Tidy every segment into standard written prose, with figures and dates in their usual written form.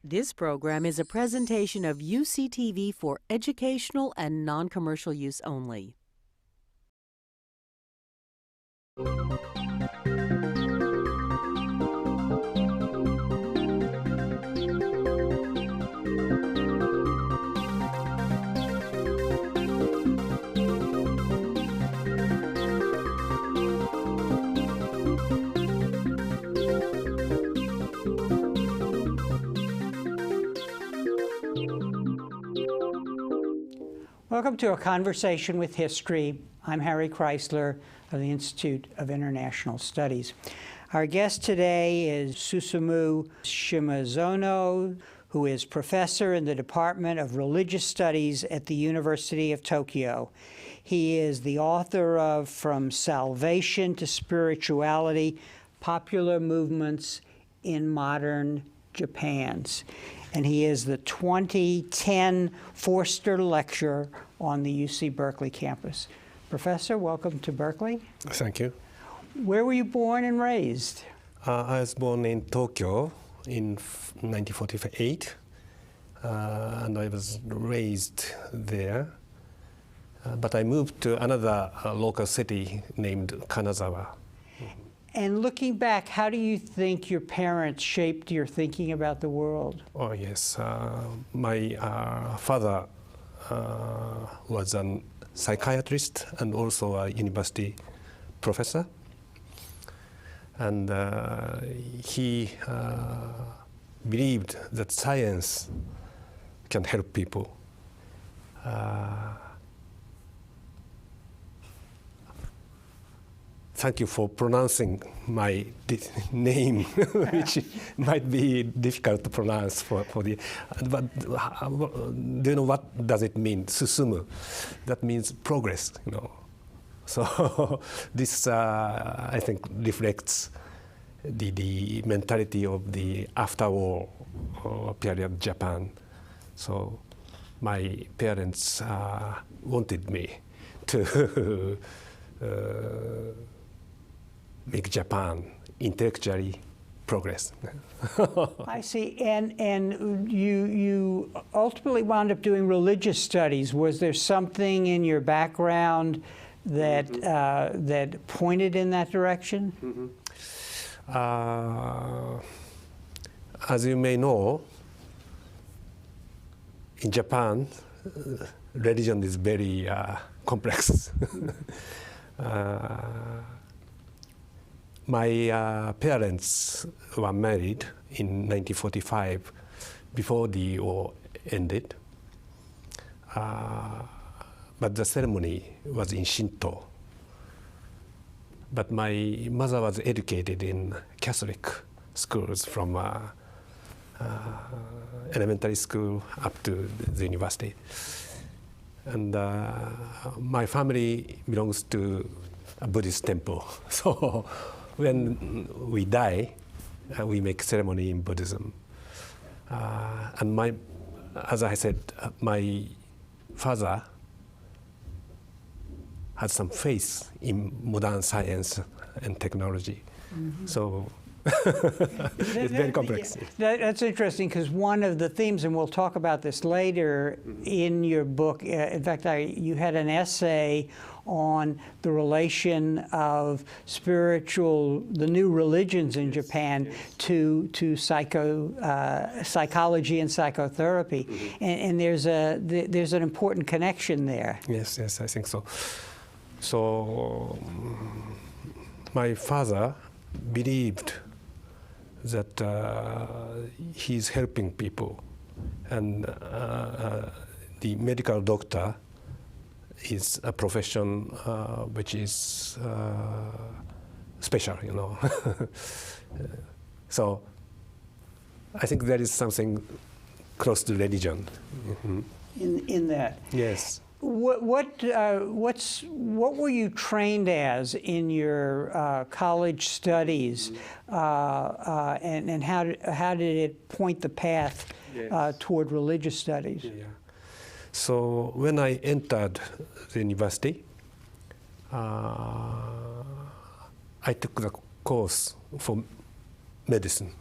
This program is a presentation of UCTV for educational and non-commercial use only. Welcome to A Conversation with History. I'm Harry Kreisler of the Institute of International Studies. Our guest today is Susumu Shimazono, who is professor in the Department of Religious Studies at the University of Tokyo. He is the author of From Salvation to Spirituality, Popular Movements in Modern Japans. And he is the 2010 Forster Lecturer on the UC Berkeley campus. Professor, welcome to Berkeley. Thank you. Where were you born and raised? I was born in Tokyo in 1948, and I was raised there. But I moved to another local city named Kanazawa. And looking back, how do you think your parents shaped your thinking about the world? Oh, yes. My father was a psychiatrist and also a university professor. And he believed that science can help people. Thank you for pronouncing my name, which might be difficult to pronounce for the. But do you know what does it mean? Susumu, that means progress. You know, so this I think reflects the mentality of the after-war period Japan. So my parents wanted me to. Make Japan intellectually progress. I see, and you ultimately wound up doing religious studies. Was there something in your background that that pointed in that direction? As you may know, in Japan, religion is very complex. My parents were married in 1945, before the war ended. But the ceremony was in Shinto. But my mother was educated in Catholic schools from elementary school up to the university. And my family belongs to a Buddhist temple. So when we die, we make ceremony in Buddhism. And as I said, my father had some faith in modern science and technology. So it's very complex. That's interesting, because one of the themes, and we'll talk about this later in your book, in fact, you had an essay on the relation of the new religions in Japan to psychology and psychotherapy, and there's an important connection there. Yes, I think so. So my father believed that he's helping people, and the medical doctor is a profession which is special, you know. So I think there is something close to religion. In that. Yes. What were you trained as in your college studies, and how did it point the path toward religious studies? Yeah. So when I entered the university, I took the course for medicine.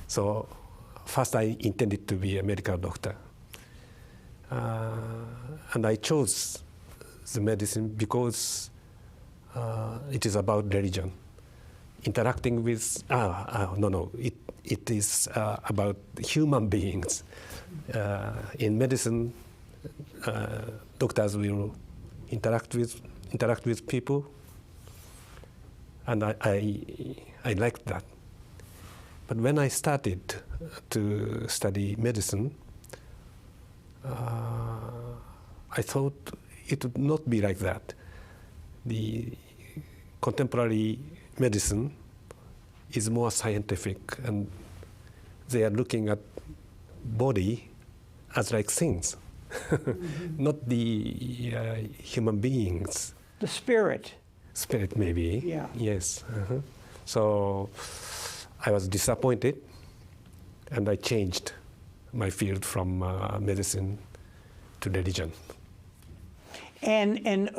So first I intended to be a medical doctor. And I chose the medicine because it is about religion. Interacting with, it is about human beings. In medicine, doctors will interact with people, and I liked that. But when I started to study medicine, I thought it would not be like that. The contemporary medicine is more scientific, and they are looking at body as like things, not the human beings. The spirit. Spirit, maybe. Yeah. Yes. So I was disappointed, and I changed my field from medicine to religion. And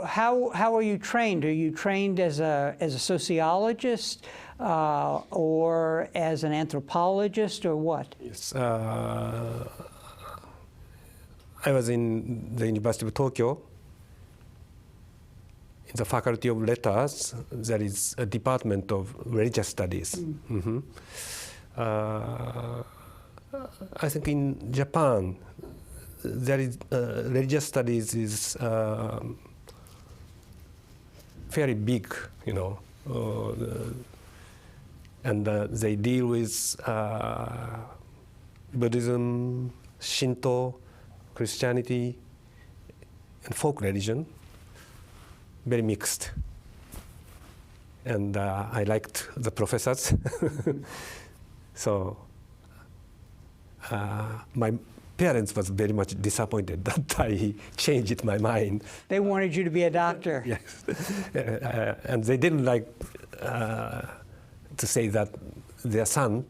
how are you trained? Are you trained as a sociologist or as an anthropologist, or what? Yes. I was in the University of Tokyo. In the Faculty of Letters, there is a department of religious studies. I think in Japan, there is religious studies is very big, and they deal with Buddhism, Shinto, Christianity, and folk religion. Very mixed. And I liked the professors. So my parents was very much disappointed that I changed my mind. They wanted you to be a doctor. Yes. And they didn't like to say that their son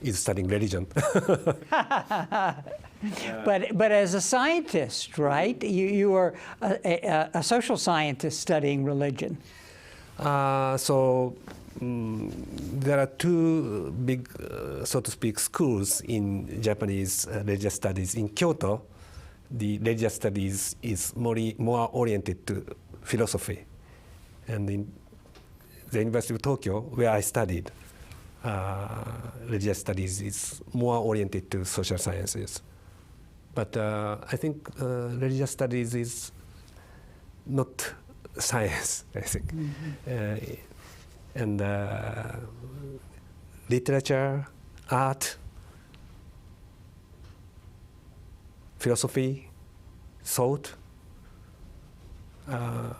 is studying religion. But as a scientist, right? You are a social scientist studying religion. There are two big, so to speak, schools in Japanese religious studies. In Kyoto, the religious studies is more oriented to philosophy. And in the University of Tokyo, where I studied, religious studies is more oriented to social sciences. But I think religious studies is not science, I think. And literature, art, philosophy, thought, I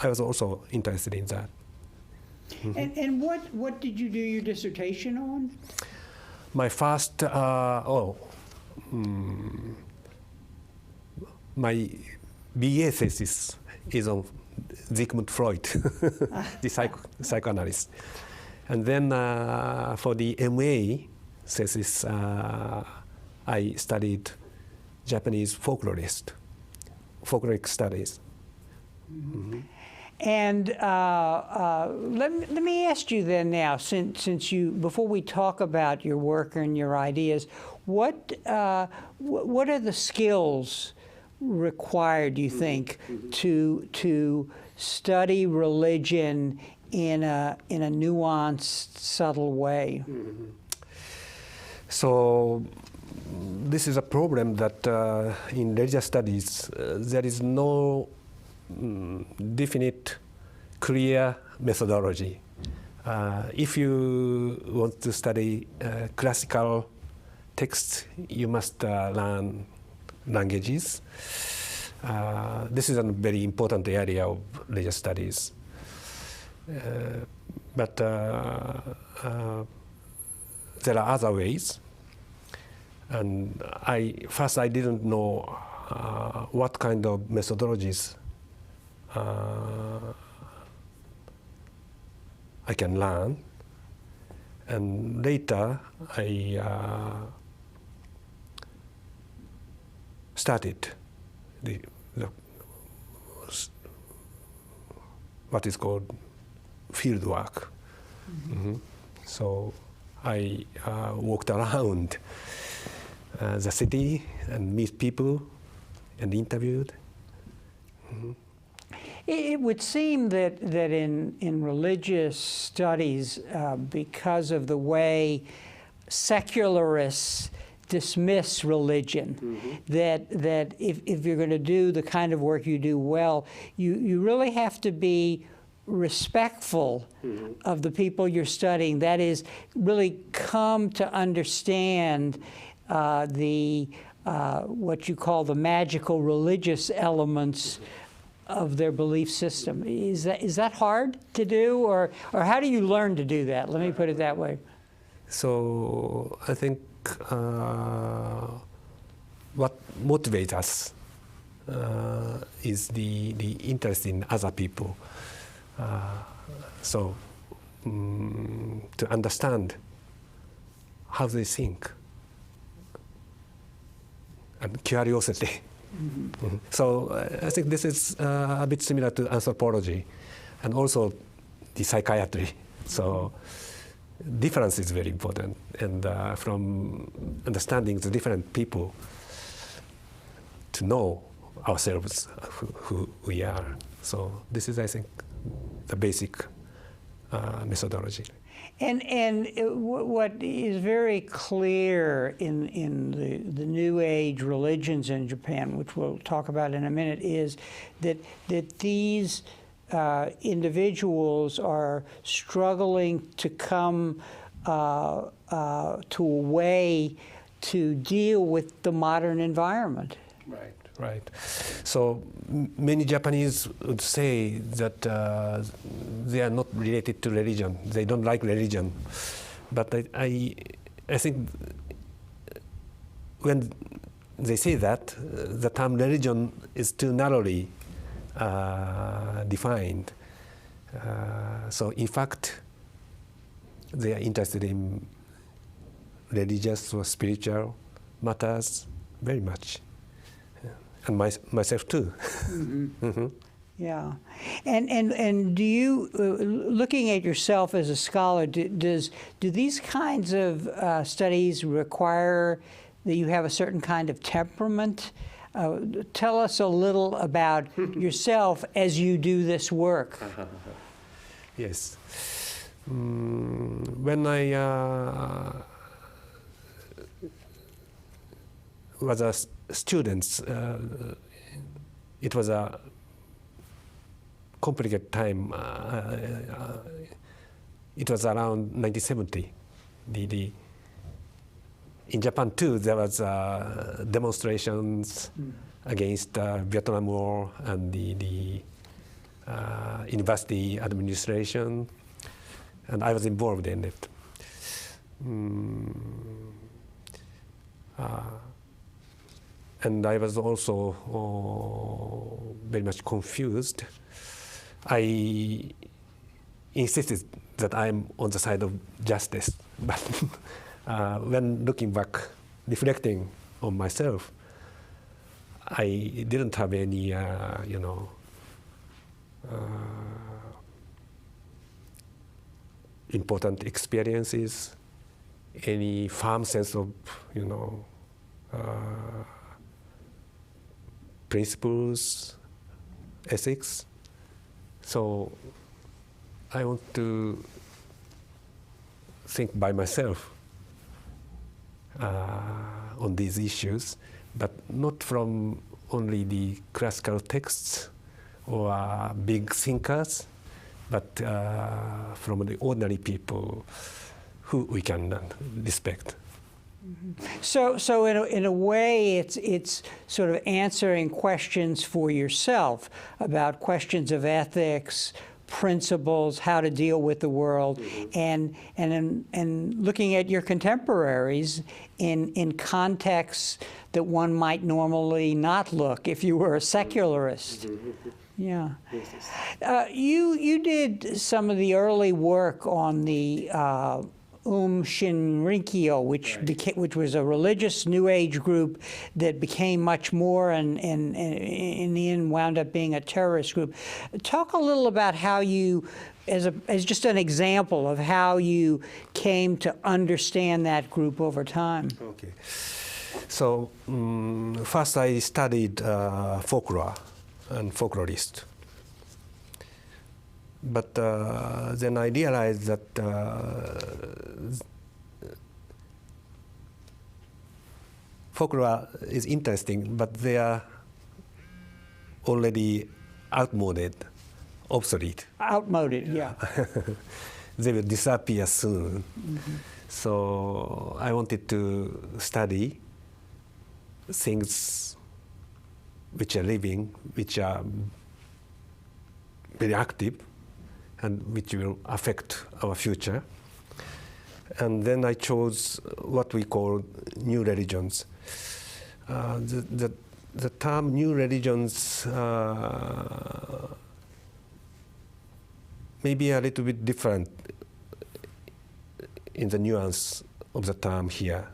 was also interested in that. And what did you do your dissertation on? My first, my BA thesis is on Sigmund Freud, the psychoanalyst. And then for the MA thesis, I studied Japanese folkloric studies. And let me ask you then now, since you, before we talk about your work and your ideas, what are the skills required, do you think, to study religion in a nuanced, subtle way? So this is a problem that in religious studies there is no definite, clear methodology. If you want to study classical texts, you must learn languages. This is a very important area of religious studies. But there are other ways. And first I didn't know what kind of methodologies I can learn. And later I started what is called field work. So I walked around the city and meet people and interviewed. It would seem that in religious studies, because of the way secularists dismiss religion, that if you're going to do the kind of work you do well, you really have to be respectful of the people you're studying. That is, really come to understand what you call the magical religious elements of their belief system. Is that hard to do, or how do you learn to do that? Let me put it that way. So I think what motivates us is the interest in other people. So to understand how they think, and curiosity. So I think this is a bit similar to anthropology and also the psychiatry. So difference is very important, and from understanding the different people to know ourselves, who we are. So this is, I think, the basic methodology. And what is very clear in the New Age religions in Japan, which we'll talk about in a minute, is that these individuals are struggling to come to a way to deal with the modern environment. Right. Right. So many Japanese would say that they are not related to religion. They don't like religion. But I think when they say that, the term religion is too narrowly defined. So in fact, they are interested in religious or spiritual matters very much. And myself too. Yeah, and do you, looking at yourself as a scholar, do these kinds of studies require that you have a certain kind of temperament? Tell us a little about yourself as you do this work. Yes. When I was a student, it was a complicated time. It was around 1970. In Japan too, there was demonstrations against Vietnam War and the university administration, and I was involved in it. And I was also very much confused. I insisted that I'm on the side of justice, but when looking back, reflecting on myself, I didn't have any, important experiences, any firm sense of, principles, ethics. So I want to think by myself on these issues, but not from only the classical texts or big thinkers, but from the ordinary people who we can respect. So in a way, it's sort of answering questions for yourself about questions of ethics, principles, how to deal with the world, and looking at your contemporaries in contexts that one might normally not look if you were a secularist. Yeah. You did some of the early work on the Shinrikyo, which was a religious New Age group that became much more, and in the end wound up being a terrorist group. Talk a little about how you, as just an example of how you came to understand that group over time. Okay. So first I studied folklore and folklorist. But then I realized that folklore is interesting, but they are already outmoded, obsolete. Outmoded, yeah. They will disappear soon. So I wanted to study things which are living, which are very active, and which will affect our future. And then I chose what we call new religions. The term new religions may be a little bit different in the nuance of the term here.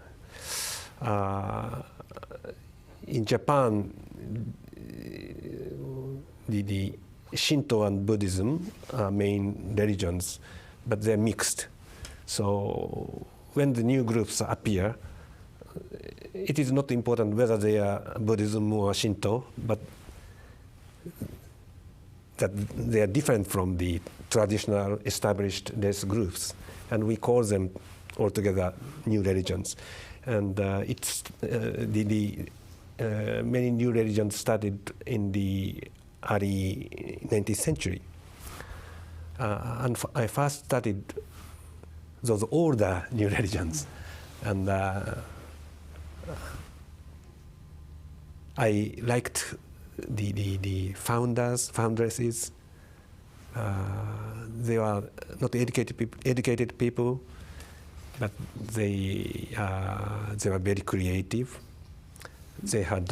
In Japan, the Shinto and Buddhism are main religions, but they're mixed. So when the new groups appear, it is not important whether they are Buddhism or Shinto, but that they are different from the traditional established race groups, and we call them altogether new religions. And it's many new religions started in the early 19th century. And I first studied those older new religions. And I liked the foundresses. They were not educated people, but they were very creative. They had,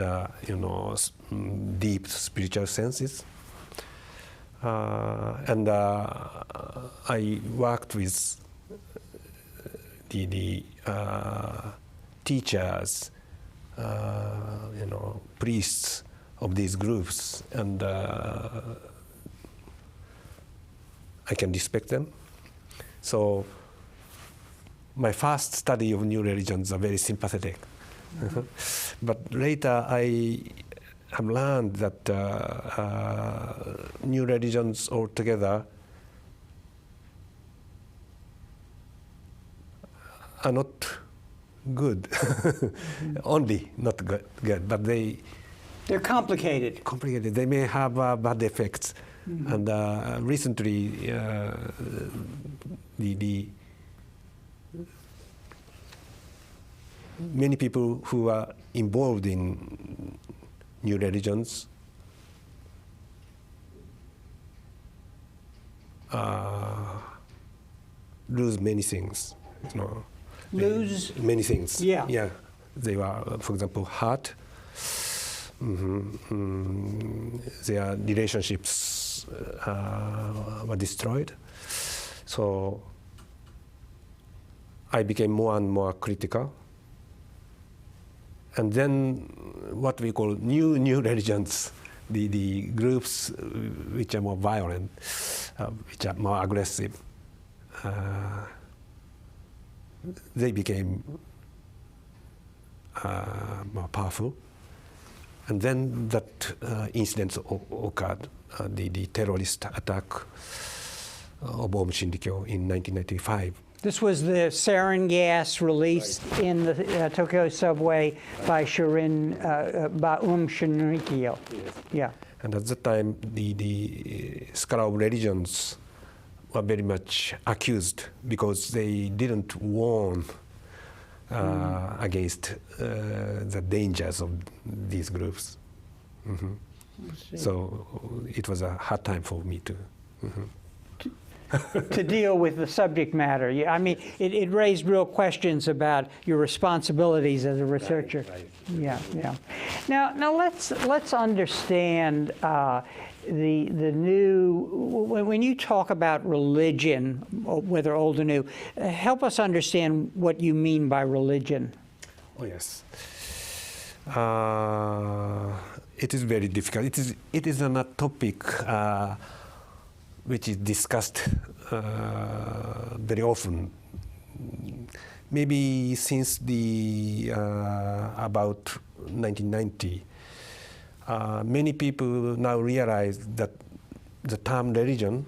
deep spiritual senses. And I worked with the teachers, priests of these groups, and I can respect them. So my first study of new religions are very sympathetic. But later I have learned that new religions altogether are not good. Only not good, but they're complicated. Complicated. They may have bad effects. And recently, many people who are involved in new religions lose many things. Lose many things. Yeah. Yeah. They were, for example, hurt. Their relationships were destroyed. So I became more and more critical. And then what we call new religions, the groups which are more violent, which are more aggressive, they became more powerful. And then that incident occurred, the terrorist attack of Shinrikyo in 1995. This was the sarin gas released in the Tokyo subway by Shinrikyo. Yes. Yeah. And at that time, the scholar of religions were very much accused because they didn't warn against the dangers of these groups. So it was a hard time for me to. To deal with the subject matter. I mean, it raised real questions about your responsibilities as a researcher. Right. Yeah, yeah. Now let's understand the new, when you talk about religion, whether old or new, help us understand what you mean by religion. Oh yes. It is very difficult. It is a topic which is discussed very often. Maybe since the about 1990, many people now realize that the term religion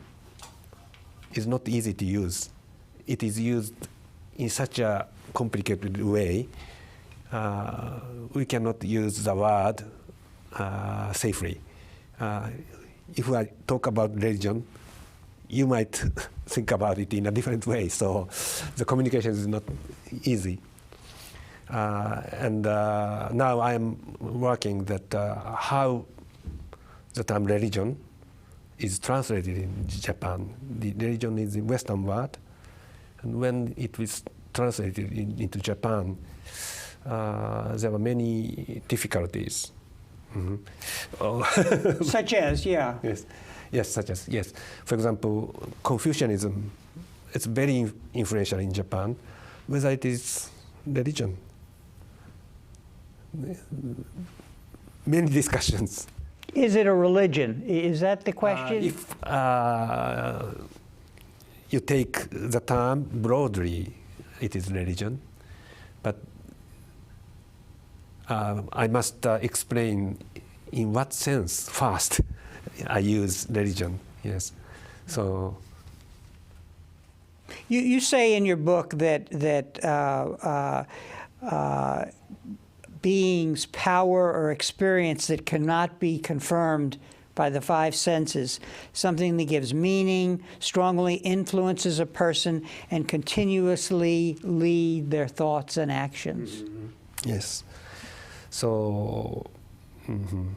is not easy to use. It is used in such a complicated way. We cannot use the word safely. If I talk about religion, you might think about it in a different way. So the communication is not easy. And now I am working that how the term religion is translated in Japan. The religion is a Western word, and when it was translated into Japan, there were many difficulties. Mm-hmm. Oh. Such as, yeah. Yes, such as, yes. For example, Confucianism, it's very influential in Japan, whether it is religion. Many discussions. Is it a religion? Is that the question? If you take the term broadly, it is religion. But I must explain in what sense first I use religion. Yes. So you say in your book that beings' power or experience that cannot be confirmed by the five senses, something that gives meaning, strongly influences a person, and continuously lead their thoughts and actions. Mm-hmm. Yes. So, mm-hmm.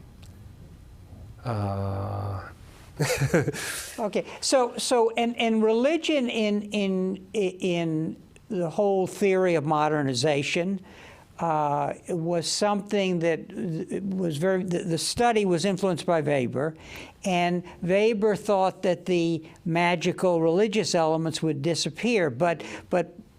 Okay. So, and religion in the whole theory of modernization was something that was the study was influenced by Weber, and Weber thought that the magical religious elements would disappear, but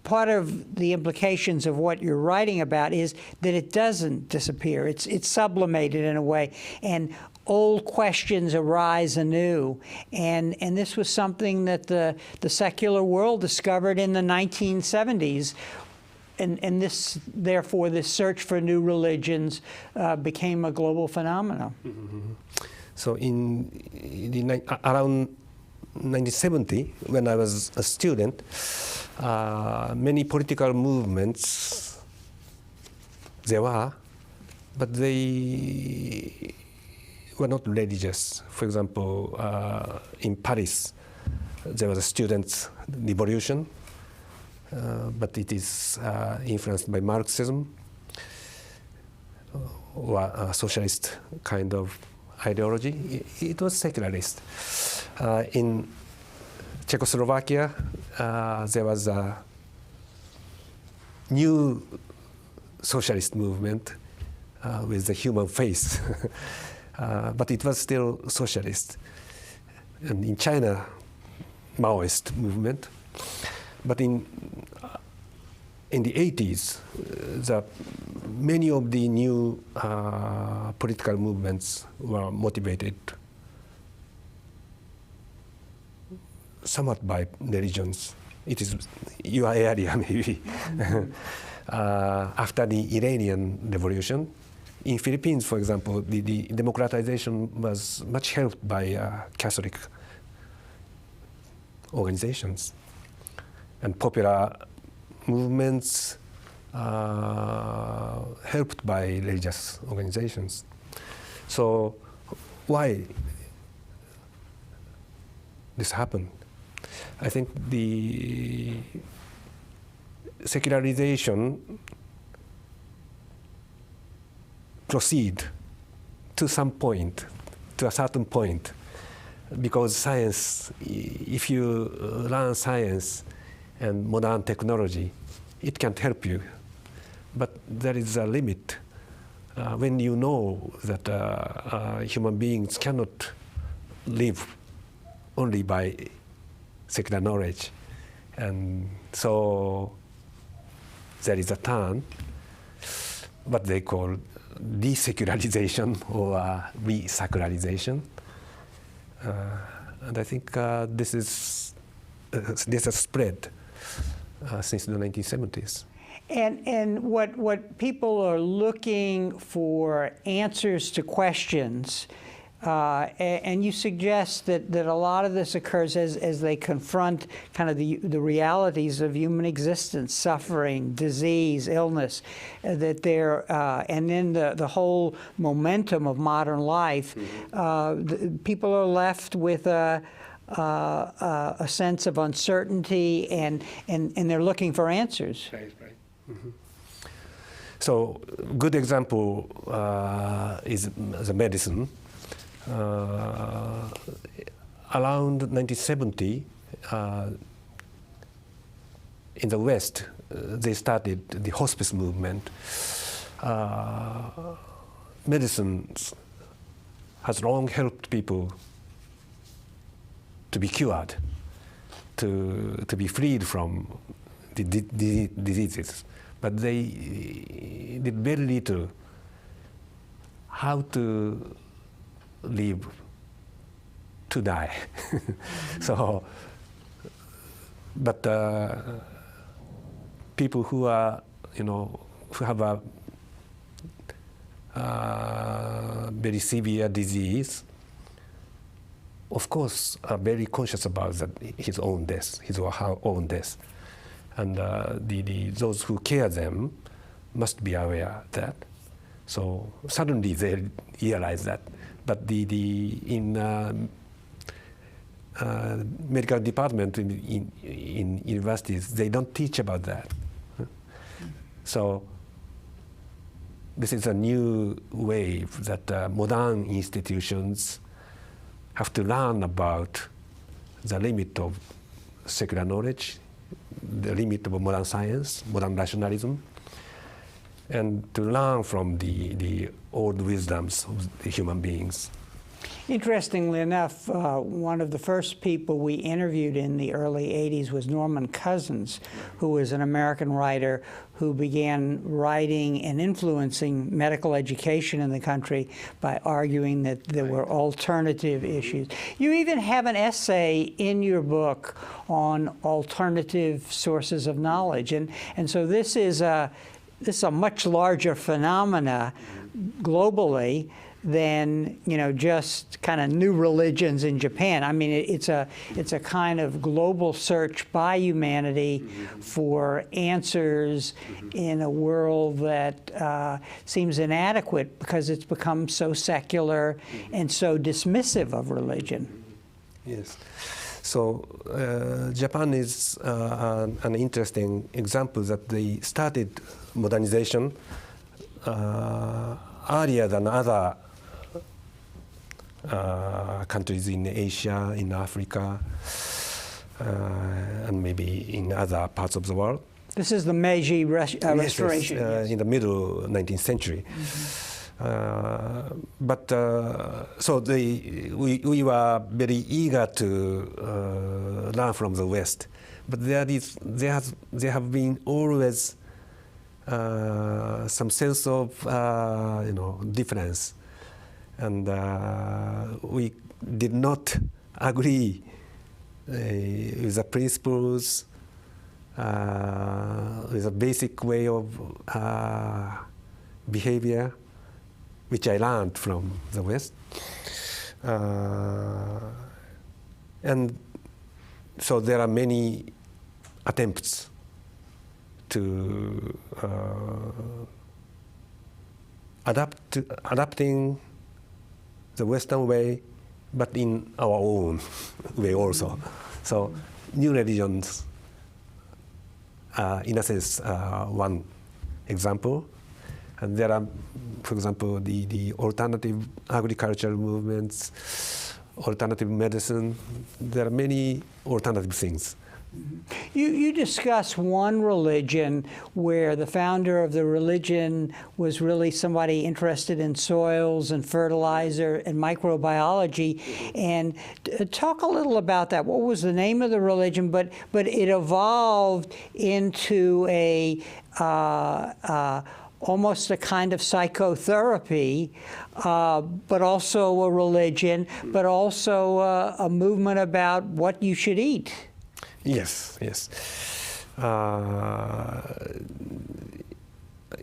part of the implications of what you're writing about is that it doesn't disappear. It's sublimated in a way, and old questions arise anew. And this was something that the secular world discovered in the 1970s. And this, therefore, this search for new religions became a global phenomenon. Mm-hmm. So around 1970, when I was a student, many political movements there were, but they were not religious. For example, in Paris, there was a students' revolution, but it is influenced by Marxism or a socialist kind of ideology. It was secularist. In Czechoslovakia, there was a new socialist movement with the human face, but it was still socialist. And in China, Maoist movement. But in the 80s, many of the new political movements were motivated somewhat by religions. It is your area, maybe. After the Iranian Revolution, in Philippines, for example, the democratization was much helped by Catholic organizations and popular movements helped by religious organizations. So why this happened? I think the secularization proceed to some point, to a certain point, because science, if you learn science and modern technology, it can help you. But there is a limit when you know that human beings cannot live only by secular knowledge. And so there is a turn, what they call desecularization or re-secularization. And I think this has spread since the 1970s. And what people are looking for answers to questions, and you suggest that a lot of this occurs as they confront kind of the realities of human existence, suffering, disease, illness, that they're, and then the whole momentum of modern life. People are left with a sense of uncertainty, and they're looking for answers. Right. Mm-hmm. So, good example is the medicine. Around 1970, in the West, they started the hospice movement. Medicine has long helped people to be cured, to be freed from the diseases. But they did very little how to live to die. So, but people who are, who have a very severe disease, of course, are very conscious about his own death, his or her own death. And those who care them must be aware of that. So suddenly they realize that. But in medical department in universities, they don't teach about that. So this is a new wave that modern institutions have to learn about the limit of secular knowledge, the limit of modern science, modern rationalism, and to learn from the old wisdoms of the human beings. Interestingly enough, one of the first people we interviewed in the early 80s was Norman Cousins, who was an American writer who began writing and influencing medical education in the country by arguing that there were alternative issues. You even have an essay in your book on alternative sources of knowledge. And so this is a much larger phenomena globally than just kind of new religions in Japan. I mean, it's a kind of global search by humanity for answers in a world that seems inadequate because it's become so secular and so dismissive of religion. Yes. So Japan is an interesting example that they started modernization earlier than other countries in Asia, in Africa, and maybe in other parts of the world. This is the Meiji Restoration. Yes, in the middle 19th century. But so we were very eager to learn from the West. But there have been always some sense of difference. And we did not agree with the principles, with a basic way of behavior, which I learned from the West. And so there are many attempts to adapting the Western way, but in our own way also. So new religions, in a sense, one example. And there are, for example, the alternative agricultural movements, alternative medicine. There are many alternative things. You discuss one religion where the founder of the religion was really somebody interested in soils and fertilizer and microbiology. And talk a little about that. What was the name of the religion? But it evolved into a almost a kind of psychotherapy, but also a religion, but also a movement about what you should eat. Yes, yes.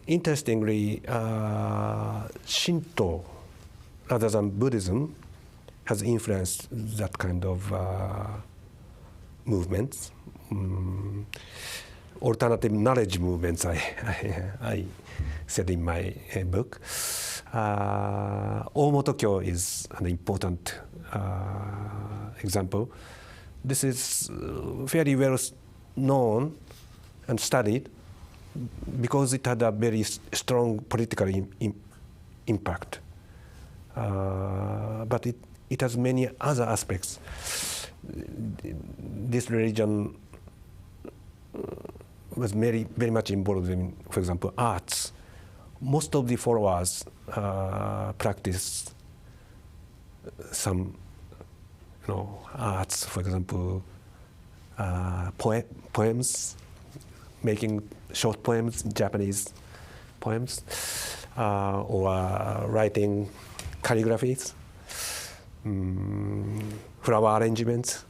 Interestingly, Shinto, rather than Buddhism, has influenced that kind of movements. Alternative knowledge movements, I said in my book. Omotokyo is an important example. This is fairly well known and studied because it had a very strong political impact. But it has many other aspects. This religion was very much involved in, for example, arts. Most of the followers practice some arts, for example, poems, making short poems, Japanese poems, or writing calligraphies, flower arrangements,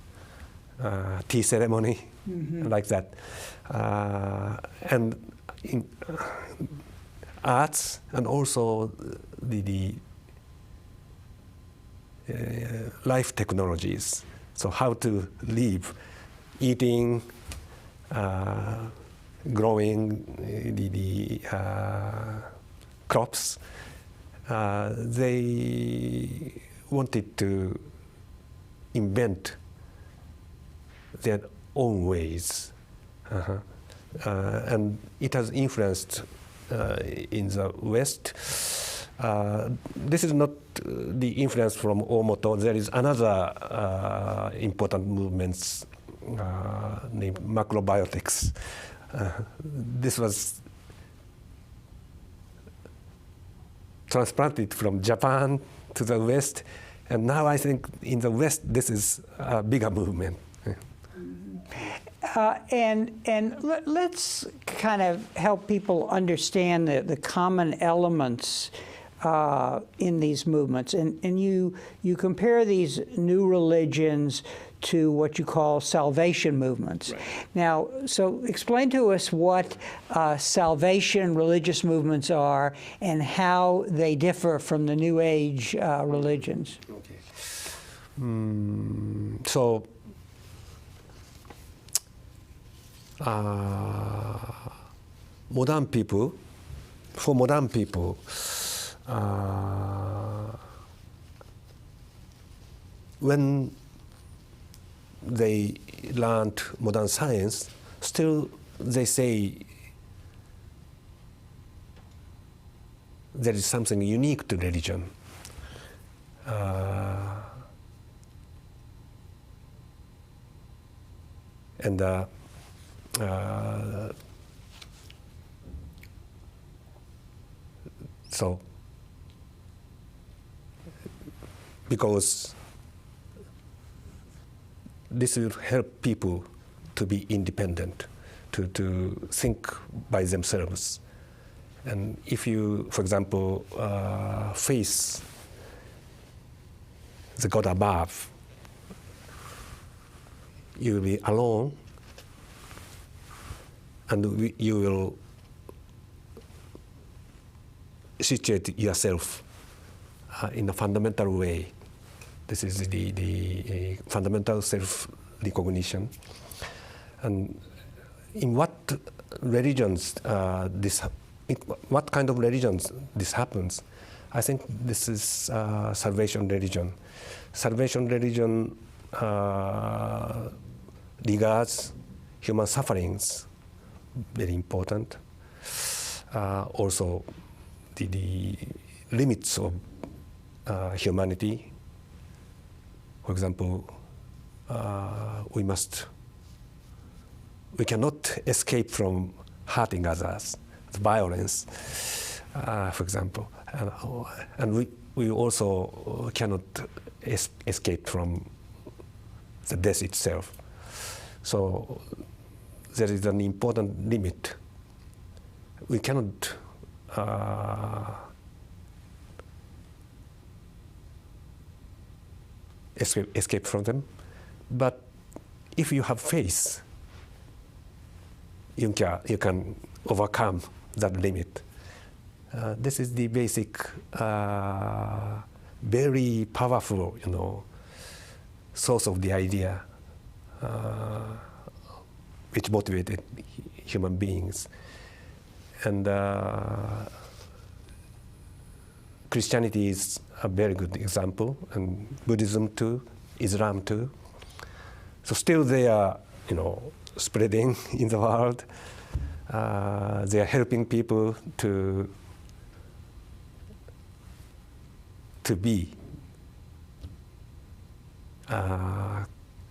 tea ceremony, like that. And in arts, and also the life technologies. So how to live, eating, growing the crops. They wanted to invent their own ways. And it has influenced in the West. This is not the influence from Omoto. There is another important movements named macrobiotics. This was transplanted from Japan to the West, and now I think in the West this is a bigger movement. And let's kind of help people understand the common elements in these movements. And you compare these new religions to what you call salvation movements. Right. Now, so explain to us what salvation religious movements are and how they differ from the New Age religions. Okay. So, modern people, when they learned modern science, still they say there is something unique to religion. And so, because this will help people to be independent, to think by themselves. And if you, for example, face the God above, you will be alone, and you will situate yourself in a fundamental way. This is the fundamental self-recognition. And in what religions what kind of religions this happens? I think this is salvation religion. Salvation religion regards human sufferings very important. Also, the limits of humanity. For example, we must we cannot escape from hurting others, violence, for example. And we also cannot escape from the death itself. So there is an important limit. We cannot escape from them. But if you have faith, you can overcome that limit. This is the basic, very powerful, source of the idea which motivated human beings. And Christianity is a very good example, and Buddhism too, Islam too. So still they are, spreading in the world. They are helping people to be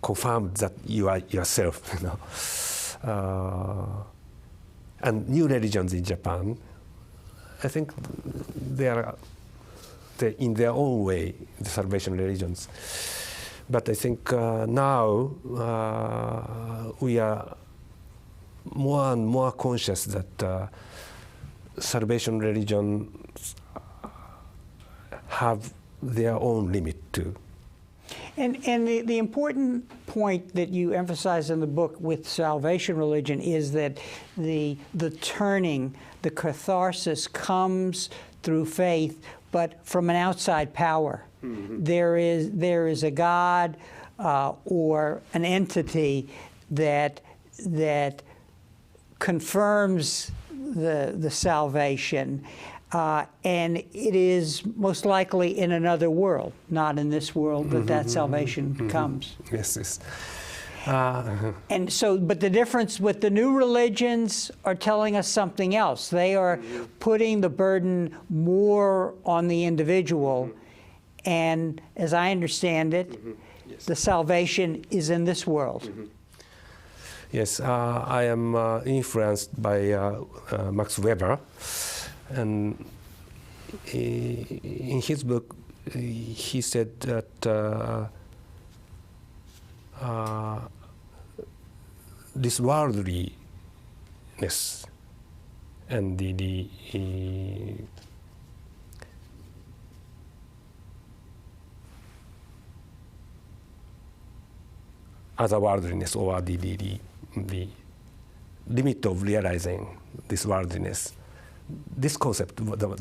confirmed that you are yourself, and new religions in Japan, I think they are in their own way, the salvation religions. But I think now we are more and more conscious that salvation religions have their own limit too. And the important point that you emphasize in the book with salvation religion is that the turning, the catharsis comes through faith, but from an outside power. Mm-hmm. There is a God or an entity that confirms the salvation. And it is most likely in another world, not in this world, that that salvation comes. Yes, yes. And so, but the difference with the new religions are telling us something else. They are putting the burden more on the individual. And as I understand it, yes, the salvation is in this world. Yes, I am influenced by Max Weber. And in his book, he said that this worldliness and the otherworldliness, or the limit of realizing this worldliness, this concept,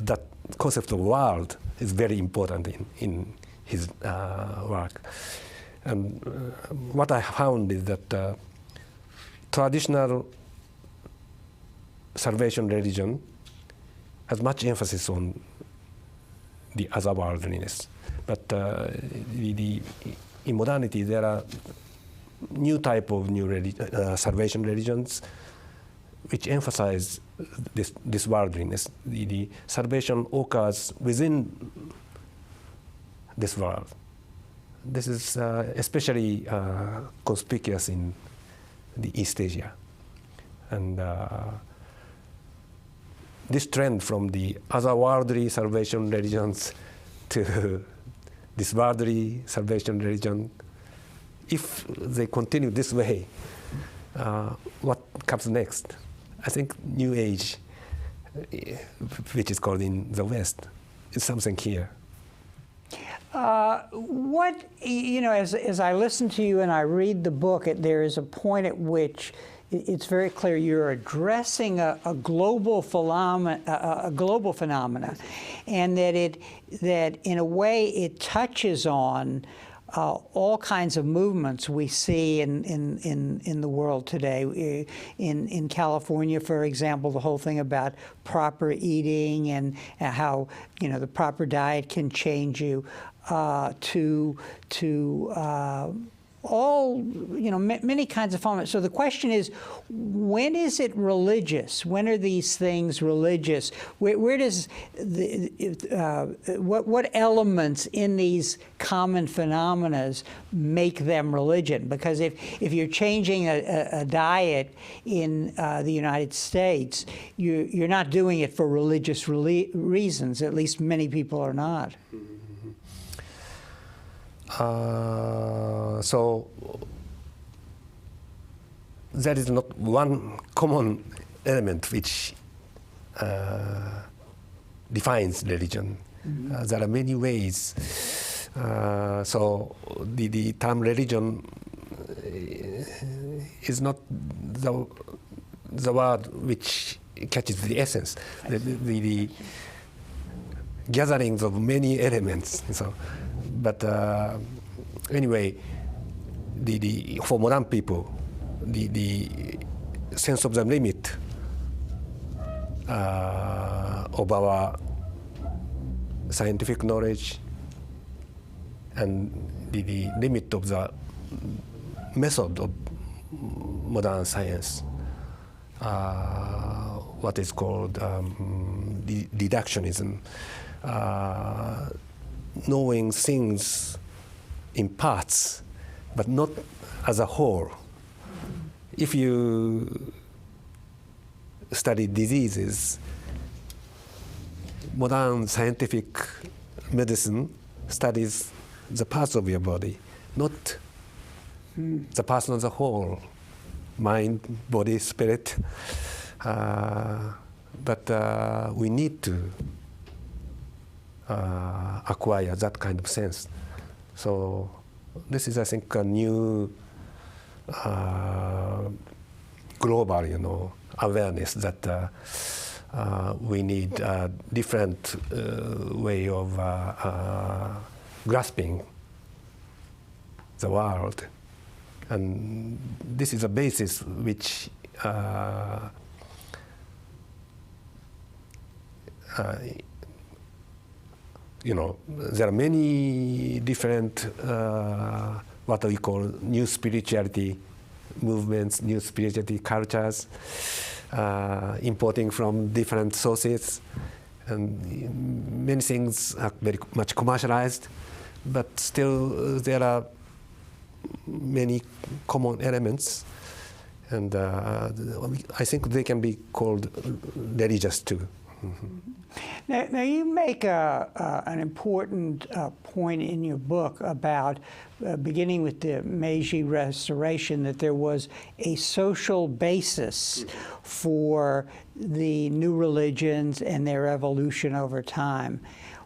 that concept of world, is very important in his work. And what I found is that traditional salvation religion has much emphasis on the otherworldliness. But in modernity, there are new type of salvation religions which emphasize this worldliness. The salvation occurs within this world. This is especially conspicuous in the East Asia. And this trend from the otherworldly salvation religions to this worldly salvation religion, if they continue this way, what comes next? I think New Age, which is called in the West, is something here. What, as I listen to you and I read the book, there is a point at which it's very clear you're addressing a global phenomena, and that in a way it touches on all kinds of movements we see in the world today. In California, for example, the whole thing about proper eating and how the proper diet can change you, to all, many kinds of fundamentals. So the question is, when is it religious? When are these things religious? Where does what elements in these common phenomena make them religion? Because if you're changing a diet in the United States, you're not doing it for religious reasons. At least many people are not. So there is not one common element which defines religion. There are many ways. So the term religion is not the word which catches the essence. The gatherings of many elements. So, but anyway, for modern people, the sense of the limit of our scientific knowledge and the limit of the method of modern science, what is called deductionism, knowing things in parts, but not as a whole. If you study diseases, modern scientific medicine studies the parts of your body, not the person as a whole, mind, body, spirit. But we need to acquire that kind of sense. So this is, I think, a new global, awareness that we need a different way of grasping the world. And this is a basis which there are many different what we call new spirituality movements, new spirituality cultures, importing from different sources, and many things are very much commercialized, but still there are many common elements, and I think they can be called religious too. Now you make an important point in your book about, beginning with the Meiji Restoration, that there was a social basis for the new religions and their evolution over time.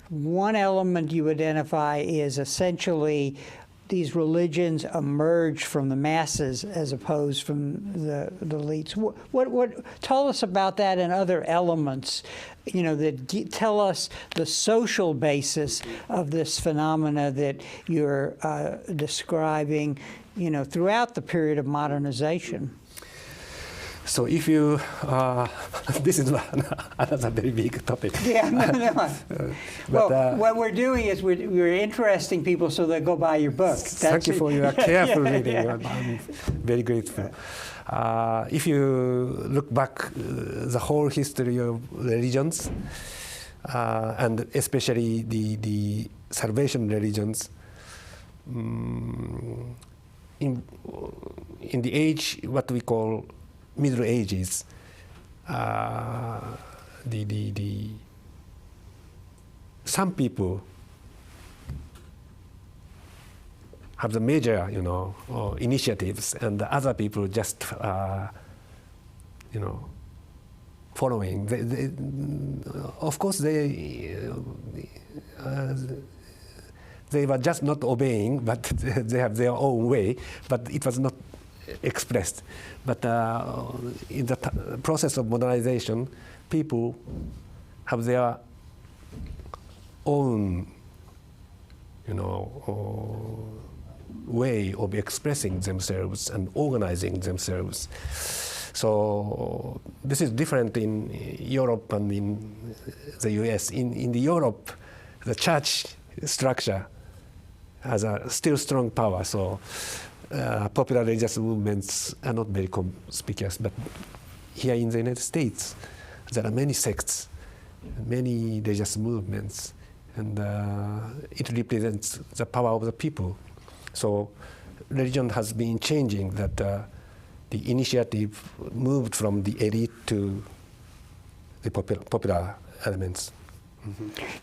One element you identify is essentially these religions emerge from the masses as opposed from the elites. Tell us about that and other elements, that tell us the social basis of this phenomena that you're describing, throughout the period of modernization. So if you, this is another very big topic. Yeah, no. But, what we're doing is we're interesting people so they go buy your book. Thank you for your careful reading. Yeah. I'm very grateful. If you look back the whole history of religions, and especially the salvation religions, in the age what we call Middle Ages, some people have the major, initiatives, and the other people just, following. Of course, they were just not obeying, but they have their own way. But it was not expressed. But in the process of modernization, people have their own, way of expressing themselves and organizing themselves. So this is different in Europe and in the US. In the Europe, the church structure has a still strong power. So popular religious movements are not very conspicuous, but here in the United States, there are many sects, many religious movements, and it represents the power of the people. So religion has been changing, that the initiative moved from the elite to the popular elements.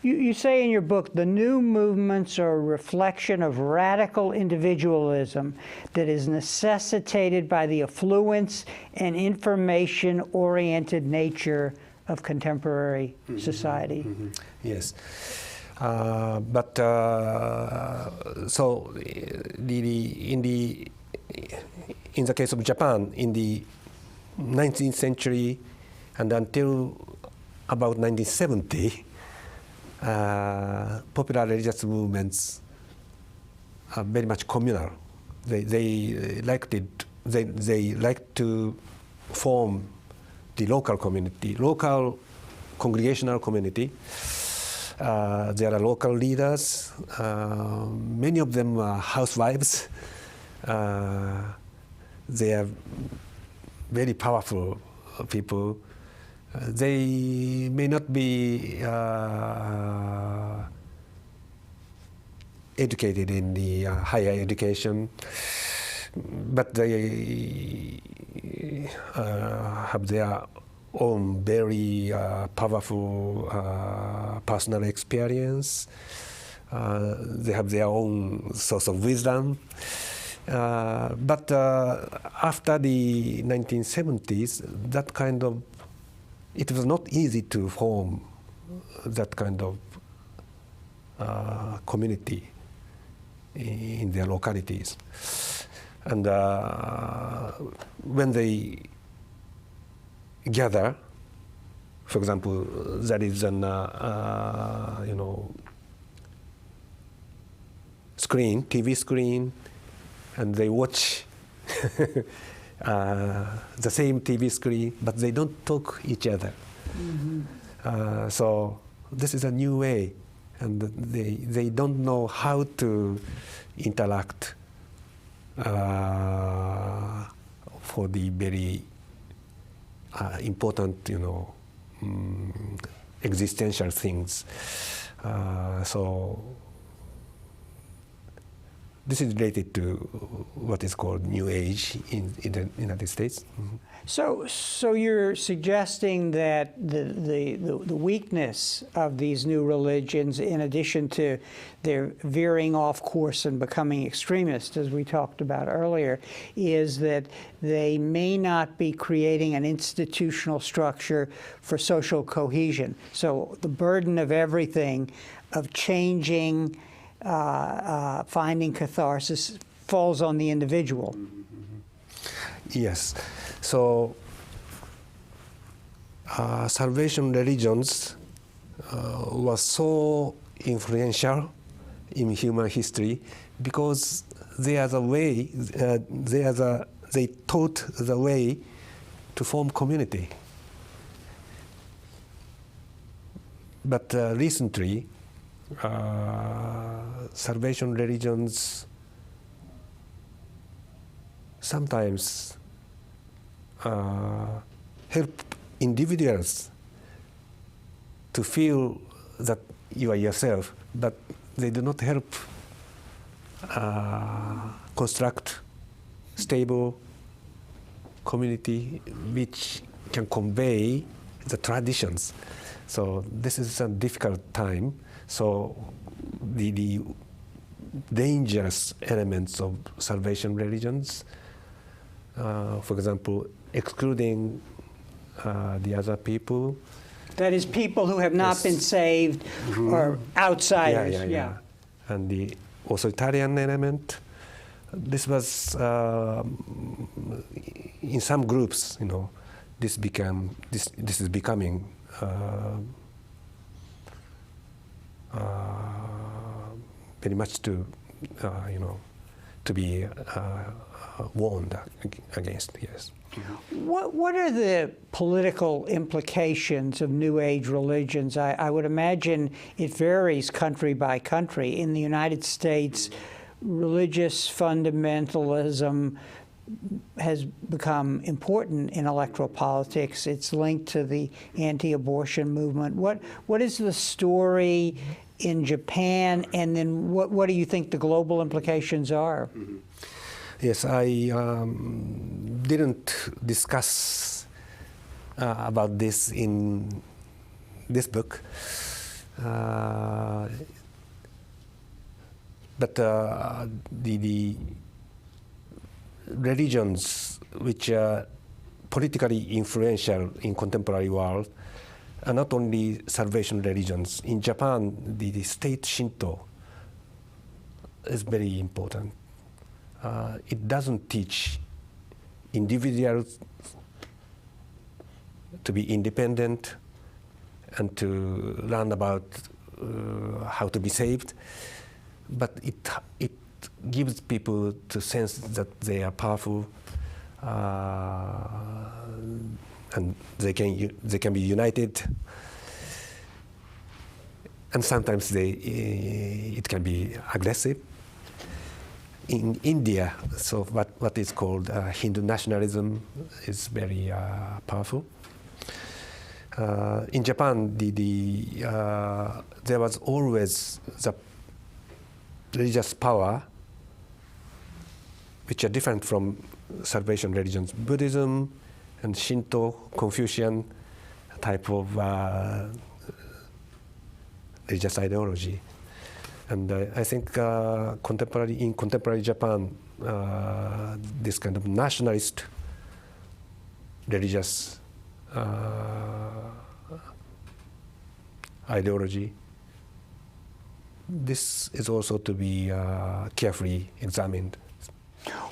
You say in your book, the new movements are a reflection of radical individualism that is necessitated by the affluence and information-oriented nature of contemporary society. Yes. But so in the case of Japan, in the 19th century and until about 1970, popular religious movements are very much communal. They liked to form the local community, local congregational community. There are local leaders. Many of them are housewives. They are very powerful people. They may not be educated in the higher education, but they have their own very powerful personal experience. They have their own source of wisdom. But after the 1970s, that kind of, it was not easy to form that kind of community in their localities. And when they gather, for example, there is an screen, TV screen, and they watch the same TV screen, but they don't talk each other. So this is a new way, and they don't know how to interact for the very important, existential things. So this is related to what is called New Age in the United States. So you're suggesting that the weakness of these new religions, in addition to their veering off course and becoming extremist, as we talked about earlier, is that they may not be creating an institutional structure for social cohesion. So the burden of everything, of changing, finding catharsis, falls on the individual. Yes. So salvation religions were so influential in human history because they are the way, they taught the way to form community. But recently, salvation religions sometimes help individuals to feel that you are yourself, but they do not help construct stable community which can convey the traditions. So this is a difficult time. So the dangerous elements of salvation religions, for example, excluding the other people. That is, people who have not been saved or outsiders. Yeah. And the authoritarian element. This was in some groups, this is becoming very much to be warned against. Yes. What are the political implications of New Age religions? I would imagine it varies country by country. In the United States, religious fundamentalism has become important in electoral politics. It's linked to the anti-abortion movement. What is the story in Japan, and then what do you think the global implications are? Mm-hmm. Yes, I didn't discuss about this in this book, but the religions which are politically influential in contemporary world are not only salvation religions. In Japan, the state Shinto is very important. It doesn't teach individuals to be independent and to learn about how to be saved, but it gives people the sense that they are powerful and they can be united, and sometimes it can be aggressive. In India, so what is called Hindu nationalism is very powerful. In Japan, there was always the religious power, which are different from salvation religions, Buddhism and Shinto, Confucian type of religious ideology. And I think in contemporary Japan, this kind of nationalist religious ideology, this is also to be carefully examined.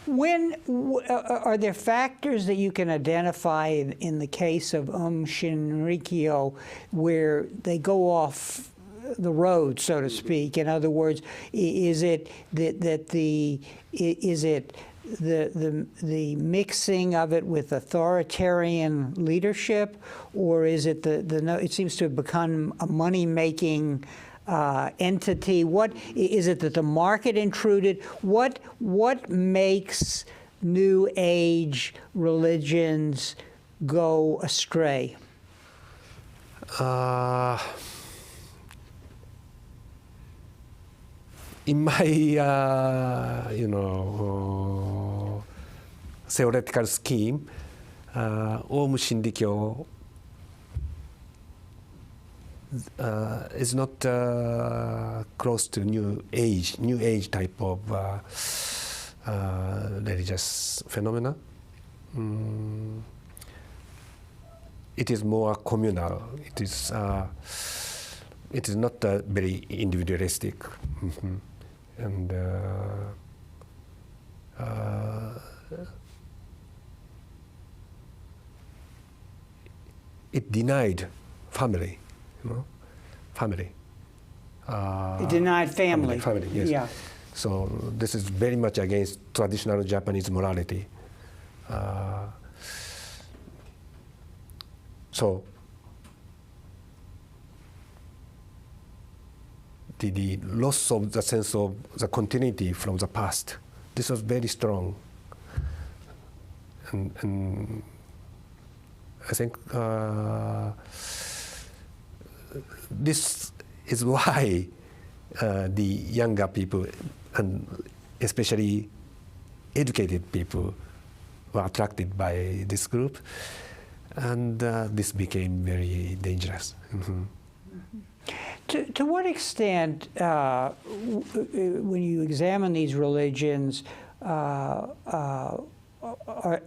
Are there factors that you can identify in the case of Shinrikyo where they go off the road, so to speak? In other words, is it the mixing of it with authoritarian leadership, or is it it seems to have become a money-making entity? What is it that the market intruded? What makes New Age religions go astray? In my theoretical scheme, Om Shinrikyo is not close to New Age type of religious phenomena. It is more communal. It is not very individualistic, and it denied family. Family. It denied family. Family, yes. Yeah. So this is very much against traditional Japanese morality. So the loss of the sense of the continuity from the past, this was very strong. And I think this is why the younger people, and especially educated people, were attracted by this group, and this became very dangerous. To what extent, when you examine these religions,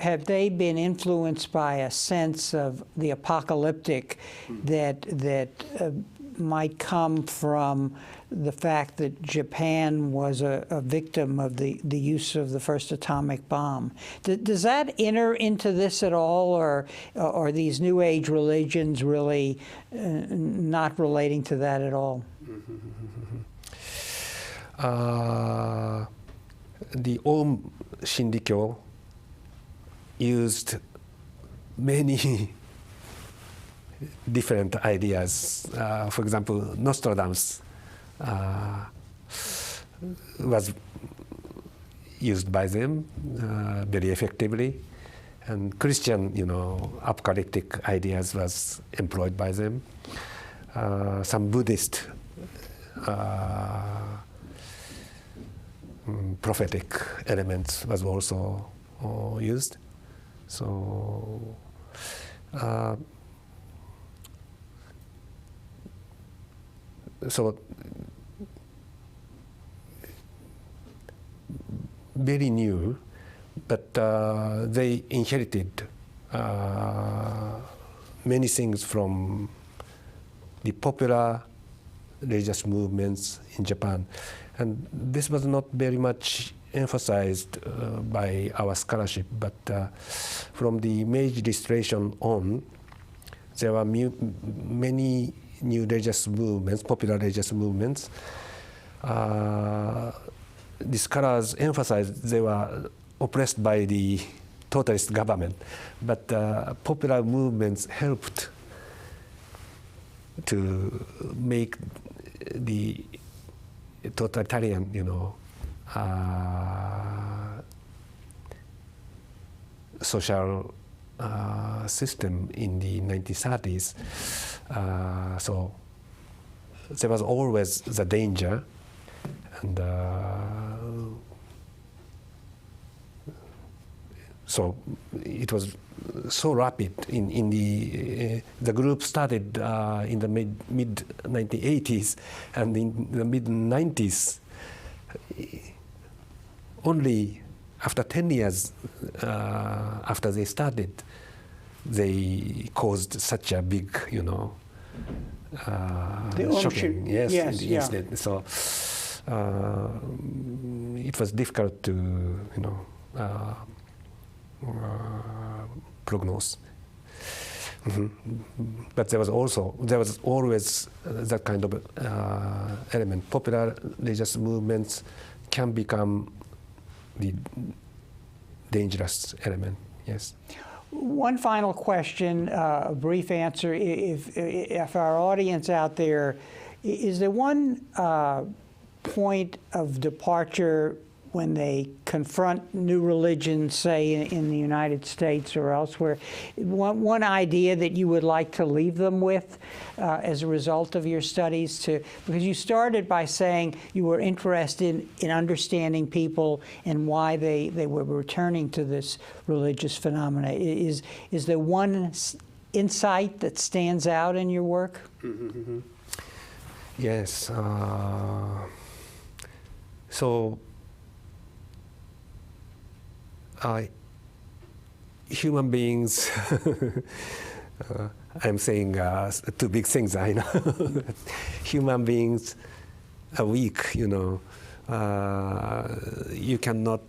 have they been influenced by a sense of the apocalyptic that might come from the fact that Japan was a victim of the use of the first atomic bomb? Does that enter into this at all, or are these New Age religions really not relating to that at all? The Om Shinrikyo used many different ideas. For example, Nostradamus was used by them very effectively, and Christian, apocalyptic ideas was employed by them. Some Buddhist prophetic elements was also used. So very new, but they inherited many things from the popular religious movements in Japan. And this was not very much emphasized by our scholarship, but from the Meiji Restoration on, there were many new religious movements, popular religious movements. The scholars emphasized they were oppressed by the totalist government, but popular movements helped to make the totalitarian, social system in the 1930s. So there was always the danger, and so it was so rapid. In the group started in the mid 1980s, and in the mid 90s, only after 10 years after they started, they caused such a big, shocking, incident. So it was difficult to, prognose. But there was always that kind of element. Popular religious movements can become the dangerous element. Yes. One final question, a brief answer. If our audience out there, is there one point of departure when they confront new religions, say in the United States or elsewhere, one idea that you would like to leave them with as a result of your studies? Because you started by saying you were interested in understanding people and why they were returning to this religious phenomena. Is there one insight that stands out in your work? Mm-hmm. Yes. So human beings, I'm saying two big things, I know. Human beings are weak, you cannot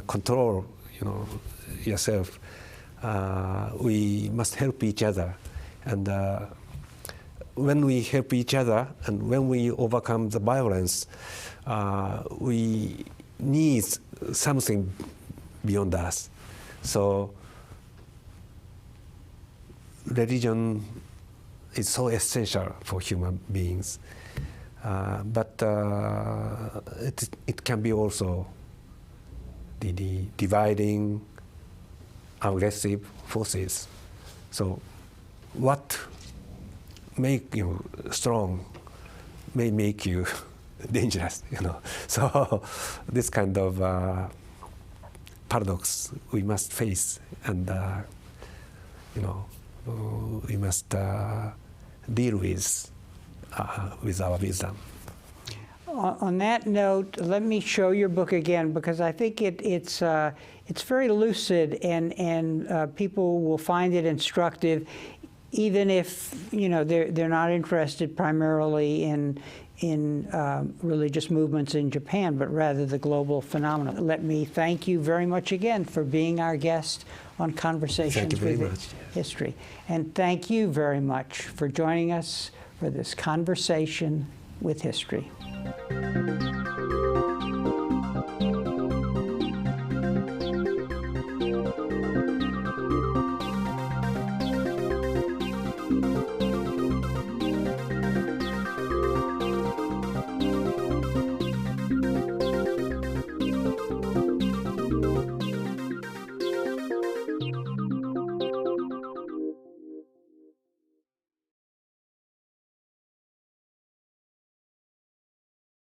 control, yourself. We must help each other. And when we help each other and when we overcome the violence, we need something beyond us. So religion is so essential for human beings, but it can be also the dividing, aggressive forces. So what make you strong may make you dangerous, So this kind of paradox we must face, and we must deal with our wisdom. On that note, let me show your book again, because I think it's very lucid, and people will find it instructive, even if they're not interested primarily in religious movements in Japan, but rather the global phenomenon. Let me thank you very much again for being our guest on Conversations with History. And thank you very much for joining us for this Conversation with History.